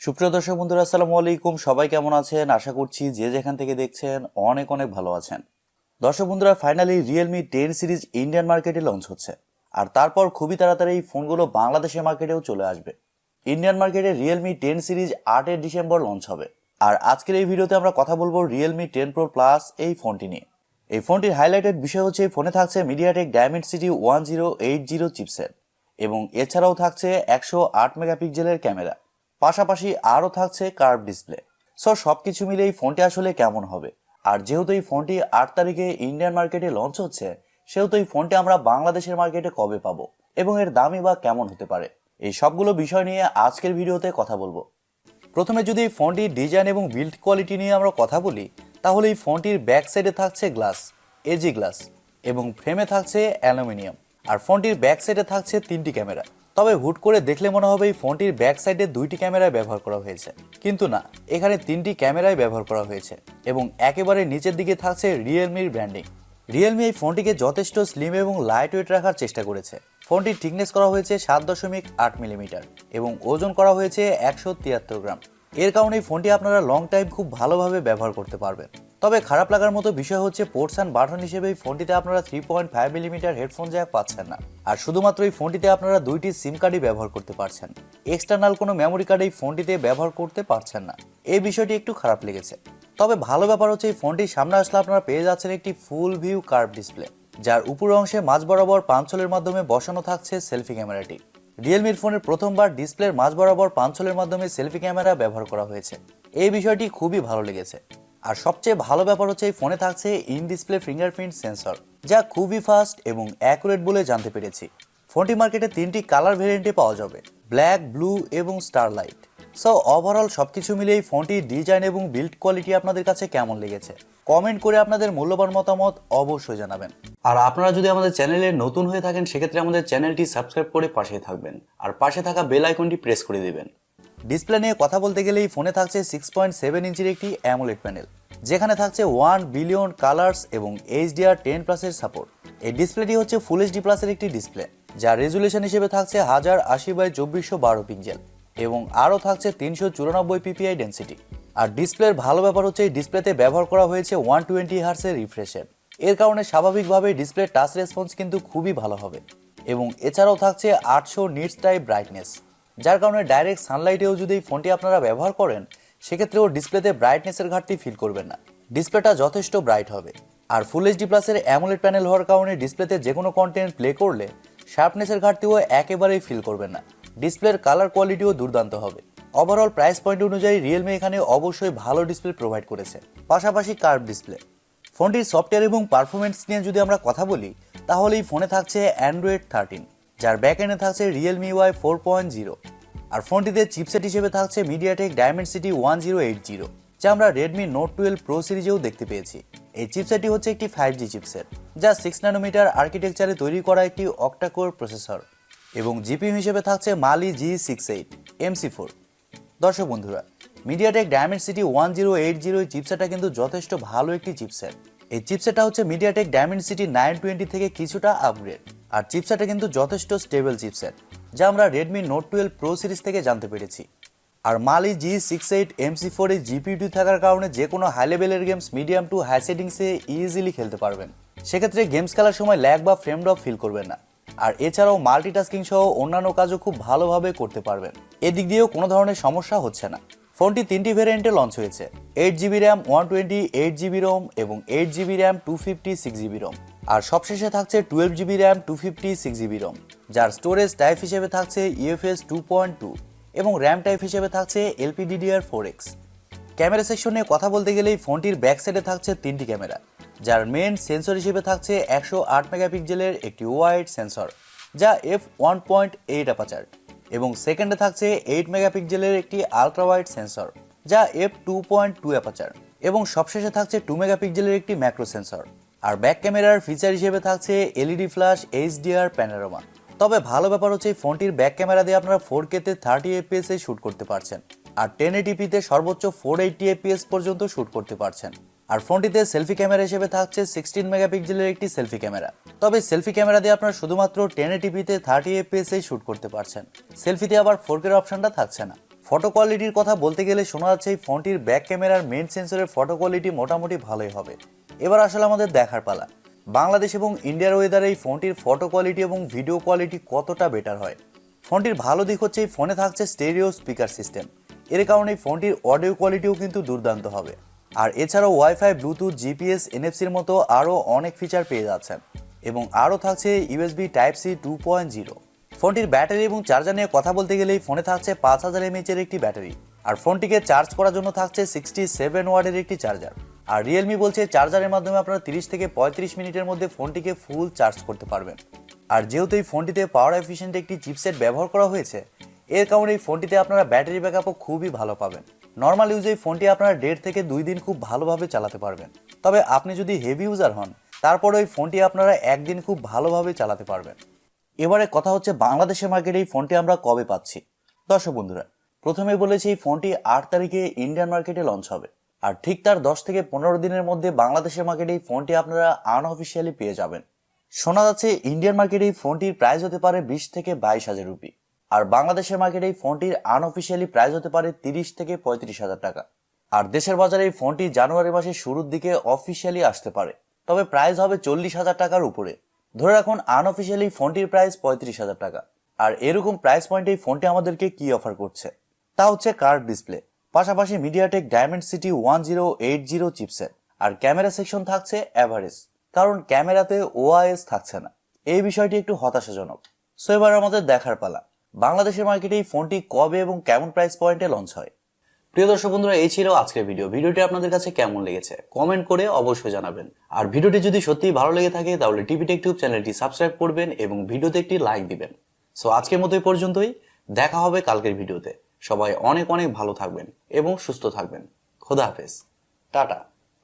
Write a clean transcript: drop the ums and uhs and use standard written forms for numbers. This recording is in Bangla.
সুপ্রিয় দর্শক বন্ধুরা, আসসালামু আলাইকুম। সবাই কেমন আছেন? আশা করছি যে যেখান থেকে দেখছেন অনেক অনেক ভালো আছেন। দর্শক বন্ধুরা, ফাইনালি Realme 10 সিরিজ ইন্ডিয়ান মার্কেটে লঞ্চ হচ্ছে, আর তারপর খুবই তাড়াতাড়ি এই ফোনগুলো বাংলাদেশের মার্কেটেও চলে আসবে। ইন্ডিয়ান মার্কেটে Realme 10 সিরিজ 8 ডিসেম্বর লঞ্চ হবে। আর আজকের এই ভিডিওতে আমরা কথা বলবো Realme 10 Pro Plus এই ফোনটি নিয়ে। এই ফোনটির হাইলাইটেড বিষয় হচ্ছে এই ফোনে থাকছে MediaTek Dimensity 1080 চিপসেট, এবং এছাড়াও থাকছে 108 মেগাপিক্সেলের ক্যামেরা, পাশাপাশি আরও থাকছে কার্ভ ডিসপ্লে। সবকিছু মিলে এই ফোনটি আসলে কেমন হবে? আর যেহেতু এই ফোনটি 8 তারিখে ইন্ডিয়ান মার্কেটে লঞ্চ হচ্ছে, সেহেতু এই ফোনটি আমরা বাংলাদেশের মার্কেটে কবে পাবো এবং এর দামই বা কেমন হতে পারে, এই সবগুলো বিষয় নিয়ে আজকের ভিডিওতে কথা বলবো। প্রথমে যদি এই ফোনটির ডিজাইন এবং বিল্ড কোয়ালিটি নিয়ে আমরা কথা বলি, তাহলে এই ফোনটির ব্যাক সাইডে থাকছে গ্লাস, এজি গ্লাস, এবং ফ্রেমে থাকছে অ্যালুমিনিয়াম। আর ফোনটির ব্যাক সাইডে থাকছে 3টি ক্যামেরা। তবে হুট করে দেখলে মনে হবে এই ফোনটির ব্যাক সাইডে 2টি ক্যামেরায় ব্যবহার করা হয়েছে, কিন্তু না, এখানে 3টি ক্যামেরায় ব্যবহার করা হয়েছে, এবং একেবারে নিচের দিকে থাকছে রিয়েলমির ব্র্যান্ডিং। রিয়েলমি এই ফোনটিকে যথেষ্ট স্লিম এবং লাইট ওয়েট রাখার চেষ্টা করেছে। ফোনটির থিকনেস করা হয়েছে 7.8 মিলিমিটার এবং ওজন করা হয়েছে 173 গ্রাম। এর কারণে এই ফোনটি আপনারা লং টাইম খুব ভালোভাবে ব্যবহার করতে পারবেন। তবে খারাপ লাগার মতো বিষয় হচ্ছে পোর্টস অ্যান্ড বাটন হিসেবে এই ফোনটিতে আপনারা 3.5 মিলিমিটার হেডফোন জ্যাক পাচ্ছেন না, আর শুধুমাত্র এই ফোনটিতে আপনারা 2টি সিম কার্ডই ব্যবহার করতে পারছেন। এক্সটার্নাল কোনো মেমোরি কার্ড এই ফোনটিতে ব্যবহার করতে পারছেন না। এই বিষয়টি একটু খারাপ লেগেছে। তবে ভালো ব্যাপার হচ্ছে এই ফোনটির সামনে আসলে আপনারা পেয়ে যাচ্ছেন একটি ফুল ভিউ কার্ভ ডিসপ্লে, যার উপর অংশে মাঝ বরাবর পাঞ্চলের মাধ্যমে বসানো থাকছে সেলফি ক্যামেরাটি। রিয়েলমির ফোনের প্রথমবার ডিসপ্লের মাঝ বরাবর পাঞ্চলের মাধ্যমে সেলফি ক্যামেরা ব্যবহার করা হয়েছে। এই বিষয়টি খুবই ভালো লেগেছে। আর সবচেয়ে ভালো ব্যাপার হচ্ছে এই ফোনে থাকছে ইন ডিসপ্লে ফিঙ্গারপ্রিন্ট সেন্সর, যা খুবই ফাস্ট এবং অ্যাকুরেট বলে জানতে পেরেছি। ফোনটি মার্কেটে 3টি কালার ভেরিয়েন্টে পাওয়া যাবে, ব্ল্যাক, ব্লু এবং স্টারলাইট। ওভারঅল সবকিছু মিলে এই ফোনটির ডিজাইন এবং বিল্ড কোয়ালিটি আপনাদের কাছে কেমন লেগেছে কমেন্ট করে আপনাদের মূল্যবান মতামত অবশ্যই জানাবেন। আর আপনারা যদি আমাদের চ্যানেলে নতুন হয়ে থাকেন, সেক্ষেত্রে আমাদের চ্যানেলটি সাবস্ক্রাইব করে পাশে থাকবেন, আর পাশে থাকা বেল আইকনটি প্রেস করে দিবেন। ডিসপ্লে নিয়ে কথা বলতে গেলে এই ফোনে থাকছে 6.7 ইঞ্চির একটি AMOLED প্যানেল, যেখানে থাকছে 1 বিলিয়ন কালার্স এবং HDR10+ এর সাপোর্ট। এই ডিসপ্লেটি হচ্ছে ফুল HD প্লাসের একটি ডিসপ্লে, যার রেজুলেশন হিসেবে থাকছে 1080x2412 পিক্সেল, এবং আরও থাকছে 394 ppi ডেন্সিটি। আর ডিসপ্লের ভালো ব্যাপার হচ্ছে এই ডিসপ্লেতে ব্যবহার করা হয়েছে 120 হার্টজের রিফ্রেশ রেট। এর কারণে স্বাভাবিকভাবে ডিসপ্লে টাচ রেসপন্স কিন্তু খুবই ভালো হবে, এবং এছাড়াও থাকছে 800 নিটস টাইপ ব্রাইটনেস, যার কারণে ডাইরেক্ট সানলাইটেও যদি এই ফোনটি আপনারা ব্যবহার করেন, সেক্ষেত্রেও ডিসপ্লেতে ব্রাইটনেসের ঘাটতি ফিল করবেন না। ডিসপ্লেটা যথেষ্ট ব্রাইট হবে। আর ফুল HD প্লাসের AMOLED প্যানেল হওয়ার কারণে ডিসপ্লেতে যে কোনো কন্টেন্ট প্লে করলে শার্পনেসের ঘাটতিও একেবারেই ফিল করবেন না। ডিসপ্লের কালার কোয়ালিটিও দুর্দান্ত হবে। ওভারঅল প্রাইস পয়েন্ট অনুযায়ী রিয়েলমি এখানে অবশ্যই ভালো ডিসপ্লে প্রোভাইড করেছে, পাশাপাশি কার্ভ ডিসপ্লে। ফোনটির সফটওয়্যার এবং পারফরমেন্স নিয়ে যদি আমরা কথা বলি, তাহলে এই ফোনে থাকছে Android 13, যার ব্যাকএন্ডে থাকছে Realme UI 4.0। আর ফোনটিতে চিপসেট হিসেবে থাকছে MediaTek Dimensity 1080, যা আমরা Redmi Note 12 Pro সিরিজেও দেখতে পেয়েছি। এই চিপসেটটি হচ্ছে একটি 5G চিপসেট, যা 6 ন্যানোমিটার আর্কিটেকচারে তৈরি করা একটি Octa-core প্রসেসর, এবং জিপিইউ হিসেবে থাকছে Mali G68 MC4। দর্শক বন্ধুরা, MediaTek Dimensity 1080 এই চিপসেটটা কিন্তু যথেষ্ট ভালো একটি চিপসেট। এই চিপসেটটা হচ্ছে MediaTek Dimensity 920 থেকে কিছুটা আপগ্রেড, আর চিপসেটটা কিন্তু যথেষ্ট স্টেবল চিপসেট, যা আমরা Redmi Note 12 Pro সিরিজ থেকে জানতে পেরেছি। আর Mali G68 MC4 এই জিপিইউটি থাকার কারণে যে কোনো হাই লেভেলের গেমস মিডিয়াম টু হাই সেটিংসে ইজিলি খেলতে পারবেন। সেক্ষেত্রে গেমস খেলার সময় ল্যাগ বা ফ্রেম ড্রপ ফিল করবেন না। আর এছাড়াও মাল্টিটাস্কিং সহ অন্যান্য কাজও খুব ভালোভাবে করতে পারবেন। এদিক দিয়েও কোনো ধরনের সমস্যা হচ্ছে না। ফোনটি 3টি ভেরিয়েন্টে লঞ্চ হয়েছে, 8GB RAM 128GB ROM এবং 8GB RAM 256GB ROM। আর সবশেষে থাকছে 12GB RAM 256GB ROM, যার স্টোরেজ টাইপ হিসেবে থাকছে UFS 2.2 এবং র্যাম টাইপ হিসেবে থাকছে LPDDR4X। ক্যামেরা সেকশন নিয়ে কথা বলতে গেলে এই ফোনটির ব্যাক সাইডে থাকছে 3টি ক্যামেরা, যার মেইন সেন্সর হিসেবে থাকছে 108 মেগাপিক্সেলের একটি ওয়াইড সেন্সর, যা f1.8 অ্যাপারচার, এবং সেকেন্ডে থাকছে 8 মেগাপিক্সেলের একটি আলট্রা ওয়াইড সেন্সর, যা f2.2 অ্যাপারচার, এবং সবশেষে থাকছে 2 মেগাপিক্সেলের একটি ম্যাক্রো সেন্সর। আর ব্যাক ক্যামেরার ফিচার হিসেবে থাকছে LED ফ্ল্যাশ HDR প্যানোরামা। তবে ভালো ব্যাপার হচ্ছে এই ফোনটির ব্যাক ক্যামেরা দিয়ে আপনারা 4K তে 30 fps এ শুট করতে পারছেন, আর 1080p তে সর্বোচ্চ 480 fps পর্যন্ত শুট করতে পারছেন। আর ফোনটিতে সেলফি ক্যামেরা হিসেবে থাকছে 16 মেগাপিক্সেলের একটি সেলফি ক্যামেরা। তবে সেলফি ক্যামেরা দিয়ে আপনারা শুধুমাত্র 1080p তে 30 fps এ শুট করতে পারছেন। সেলফিতে আবার 4K এর অপশনটা থাকছে না। ফটো কোয়ালিটির কথা বলতে গেলে শোনা যাচ্ছে এই ফোনটির ব্যাক ক্যামেরার মেইন সেন্সরের ফটো কোয়ালিটি মোটামুটি ভালোই হবে। এবার আসলে আমাদের দেখার পালা বাংলাদেশ এবং ইন্ডিয়ার ওয়েদারে এই ফোনটির ফটো কোয়ালিটি এবং ভিডিও কোয়ালিটি কতটা বেটার হয়। ফোনটির ভালো দিক হচ্ছে এই ফোনে থাকছে স্টেরিও স্পিকার সিস্টেম, এর কারণে এই ফোনটির অডিও কোয়ালিটিও কিন্তু দুর্দান্ত হবে। আর এছাড়াও ওয়াইফাই, ব্লুটুথ, জিপিএস, এনএফসির মতো আরও অনেক ফিচার পেয়ে যাচ্ছেন এবং আরও থাকছে ইউএসবি টাইপ-সি 2.0। ফোনটির ব্যাটারি এবং চার্জার নিয়ে কথা বলতে গেলে এই ফোনে থাকছে 5000 mAh এর একটি ব্যাটারি, আর ফোনটিকে চার্জ করার জন্য থাকছে 67 ওয়াটের একটি চার্জার। আর রিয়েলমি বলছে চার্জারের মাধ্যমে আপনারা 30 থেকে 35 মিনিটের মধ্যে ফোনটিকে ফুল চার্জ করতে পারবেন। আর যেহেতু এই ফোনটিতে পাওয়ার এফিশিয়েন্ট একটি চিপসেট ব্যবহার করা হয়েছে, এর কারণে এই ফোনটিতে আপনারা ব্যাটারি ব্যাকআপও খুবই ভালো পাবেন। নর্মাল ইউজে এই ফোনটি আপনারা 1.5 থেকে 2 দিন খুব ভালোভাবে চালাতে পারবেন। তবে আপনি যদি হেভি ইউজার হন, তারপরে এই ফোনটি আপনারা একদিন খুব ভালোভাবে চালাতে পারবেন। এবারে কথা হচ্ছে বাংলাদেশের মার্কেটে এই ফোনটি আমরা কবে পাচ্ছি। দর্শক বন্ধুরা, প্রথমে বলেছি এই ফোনটি 8 তারিখে ইন্ডিয়ান মার্কেটে লঞ্চ হবে, আর ঠিক তার 10 থেকে 15 দিনের মধ্যে বাংলাদেশের মার্কেটে এই ফোনটি আপনারা আনঅফিসিয়ালি পেয়ে যাবেন। শোনা যাচ্ছে ইন্ডিয়ান মার্কেটে এই ফোনটির প্রাইস হতে পারে 20 থেকে 22,000 রুপি, আর বাংলাদেশের মার্কেটে এই ফোনটির আনঅফিসিয়ালি প্রাইস হতে পারে 30 থেকে 35,000 টাকা। আর দেশের বাজারে এই ফোনটি জানুয়ারি মাসের শুরুর দিকে অফিসিয়ালি আসতে পারে, তবে প্রাইস হবে 40,000 টাকার উপরে। ধরে রাখুন আনঅফিসিয়ালি ফোনটির প্রাইস 35,000 টাকা। আর এরকম প্রাইস পয়েন্টে এই ফোনটি আমাদেরকে কি অফার করছে, তা হচ্ছে কার্ভ ডিসপ্লে, পাশাপাশি মিডিয়াটেক ডায়মেন্সিটি 1080 চিপসেট, আর ক্যামেরা সেকশন থাকছে অ্যাভারেজ, কারণ ক্যামেরাতে ওআইএস থাকছে না। এই বিষয়টি একটু হতাশাজনক। সো এবার আমাদের দেখার পালা বাংলাদেশের মার্কেটে এই ফোনটি কবে এবং কেমন প্রাইস পয়েন্টে লঞ্চ হয়। প্রিয় দর্শক বন্ধুরা, এই ছিল আজকের ভিডিওটি আপনাদের কাছে কেমন লেগেছে কমেন্ট করে অবশ্যই জানাবেন। আর ভিডিওটি যদি সত্যিই ভালো লেগে থাকে তাহলে টিভি টেক টিউব চ্যানেলটি সাবস্ক্রাইব করবেন এবং ভিডিওতে একটি লাইক দিবেন। সো আজকের মতো এই পর্যন্তই, দেখা হবে কালকের ভিডিওতে। সবাই অনেক অনেক ভালো থাকবেন এবং সুস্থ থাকবেন। খোদা হাফেজ, টাটা।